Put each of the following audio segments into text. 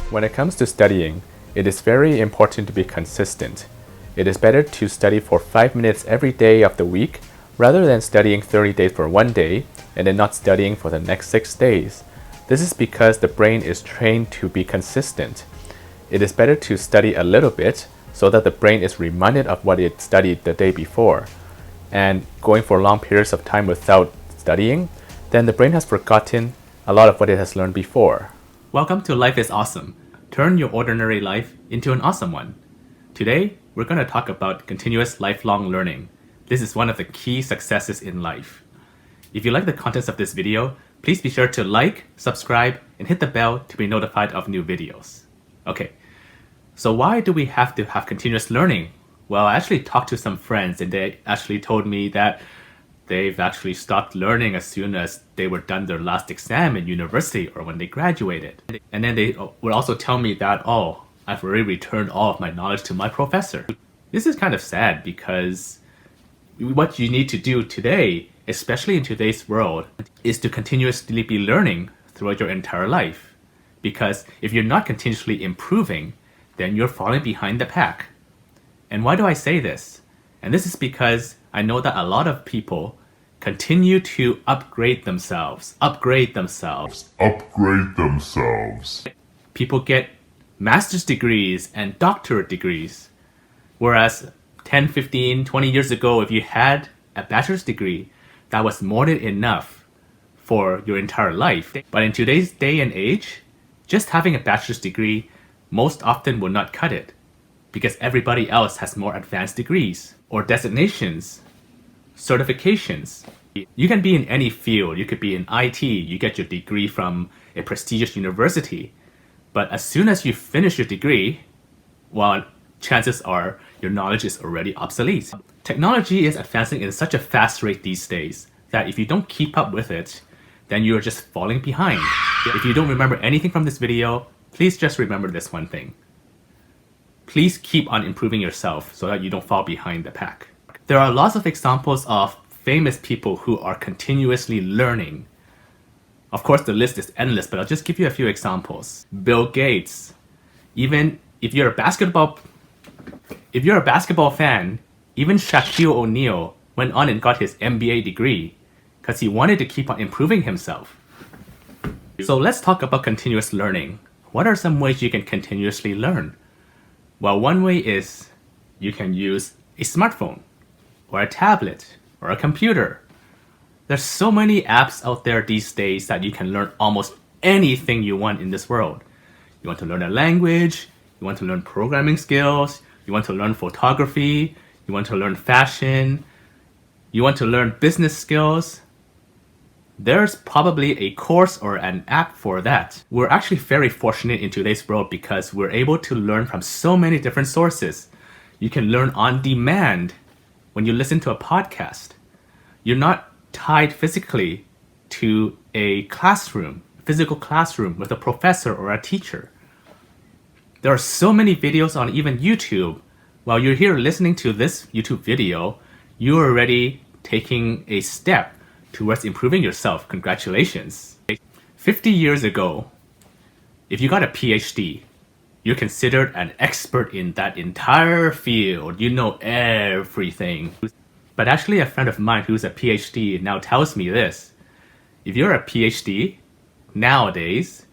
When it comes to studying, it is very important to be consistent. It is better to study for 5 minutes every day of the week rather than studying 30 days for one day and then not studying for the next 6 days. This is because the brain is trained to be consistent. It is better to study a little bit so that the brain is reminded of what it studied the day before. And going for long periods of time without studying, then the brain has forgotten a lot of what it has learned before. Welcome to Life is Awesome. Turn your ordinary life into an awesome one. Today, we're going to talk about continuous lifelong learning. This is one of the key successes in life. If you like the contents of this video, please be sure to like, subscribe, and hit the bell to be notified of new videos. Okay, so why do we have to have continuous learning? Well, I actually talked to some friends and they actually told me that they've actually stopped learning as soon as they were done their last exam in university or when they graduated. And then they would also tell me that, oh, I've already returned all of my knowledge to my professor. This is kind of sad because what you need to do today, especially in today's world, is to continuously be learning throughout your entire life. Because if you're not continuously improving, then you're falling behind the pack. And why do I say this? And this is because I know that a lot of people continue to upgrade themselves. People get master's degrees and doctorate degrees. Whereas 10, 15, 20 years ago, if you had a bachelor's degree, that was more than enough for your entire life. But in today's day and age, just having a bachelor's degree most often will not cut it, because everybody else has more advanced degrees or designations, certifications. You can be in any field. You could be in IT, you get your degree from a prestigious university. But as soon as you finish your degree, well, chances are your knowledge is already obsolete. Technology is advancing in such a fast rate these days that if you don't keep up with it, then you're just falling behind. If you don't remember anything from this video, please just remember this one thing. Please keep on improving yourself so that you don't fall behind the pack. There are lots of examples of famous people who are continuously learning. Of course, the list is endless, but I'll just give you a few examples. Bill Gates. Even if you're a basketball fan, even Shaquille O'Neal went on and got his MBA degree because he wanted to keep on improving himself. So let's talk about continuous learning. What are some ways you can continuously learn? Well, one way is you can use a smartphone or a tablet or a computer. There's so many apps out there these days that you can learn almost anything you want in this world. You want to learn a language, you want to learn programming skills, you want to learn photography, you want to learn fashion, you want to learn business skills. There's probably a course or an app for that. We're actually very fortunate in today's world because we're able to learn from so many different sources. You can learn on demand when you listen to a podcast. You're not tied physically to a classroom, physical classroom with a professor or a teacher. There are so many videos on even YouTube. While you're here listening to this YouTube video, you're already taking a step towards improving yourself. Congratulations. 50 years ago, if you got a PhD, you're considered an expert in that entire field. You know everything. But actually, a friend of mine who's a PhD now tells me this. If you're a PhD, nowadays,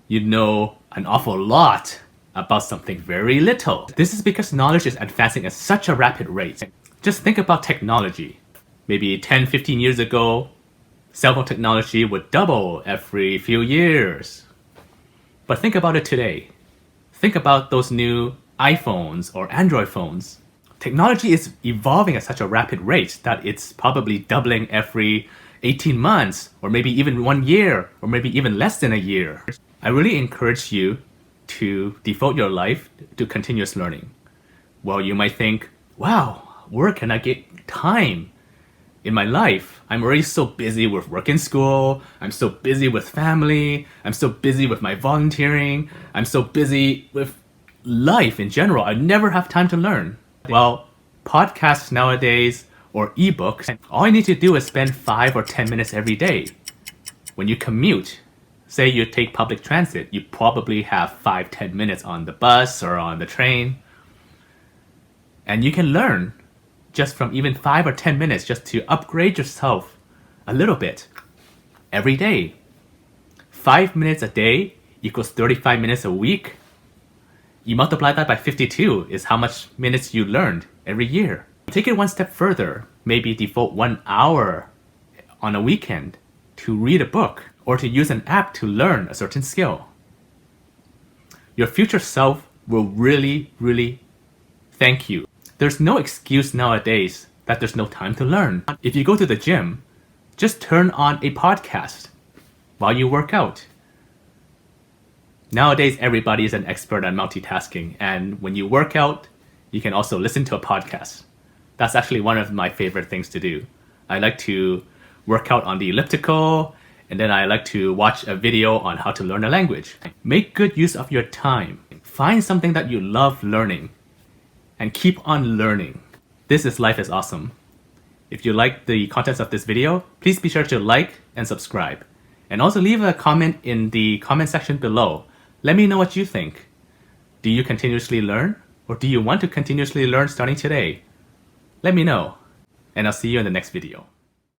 you know an awful lot about something very little. This is because knowledge is advancing at such a rapid rate. Just think about technology. Maybe 10, 15 years ago, cell phone technology would double every few years. But think about it today. Think about those new iPhones or Android phones. Technology is evolving at such a rapid rate that it's probably doubling every 18 months, or maybe even 1 year, or maybe even less than a year. I really encourage you to devote your life to continuous learning. Well, you might think, wow, where can I get time? In my life, I'm already so busy with work and school, I'm so busy with family, I'm so busy with my volunteering, I'm so busy with life in general, I never have time to learn. Well, podcasts nowadays, or ebooks, all you need to do is spend 5 or 10 minutes every day. When you commute, Say you take public transit, you probably have 5-10 minutes on the bus or on the train. And you can learn just from even 5 or 10 minutes just to upgrade yourself a little bit every day. 5 minutes a day equals 35 minutes a week. You multiply that by 52 is how much minutes you learned every year. Take it one step further. Maybe devote 1 hour on a weekend to read a book or to use an app to learn a certain skill. Your future self will really, really thank you. There's no excuse nowadays that there's no time to learn. If you go to the gym, just turn on a podcast while you work out. Nowadays, everybody is an expert at multitasking, and when you work out, you can also listen to a podcast. That's actually one of my favorite things to do. I like to work out on the elliptical, and then I like to watch a video on how to learn a language. Make good use of your time. Find something that you love learning and keep on learning. This is Life is Awesome. If you like the contents of this video, please be sure to like and subscribe. And also leave a comment in the comment section below. Let me know what you think. Do you continuously learn? Or do you want to continuously learn starting today? Let me know. And I'll see you in the next video.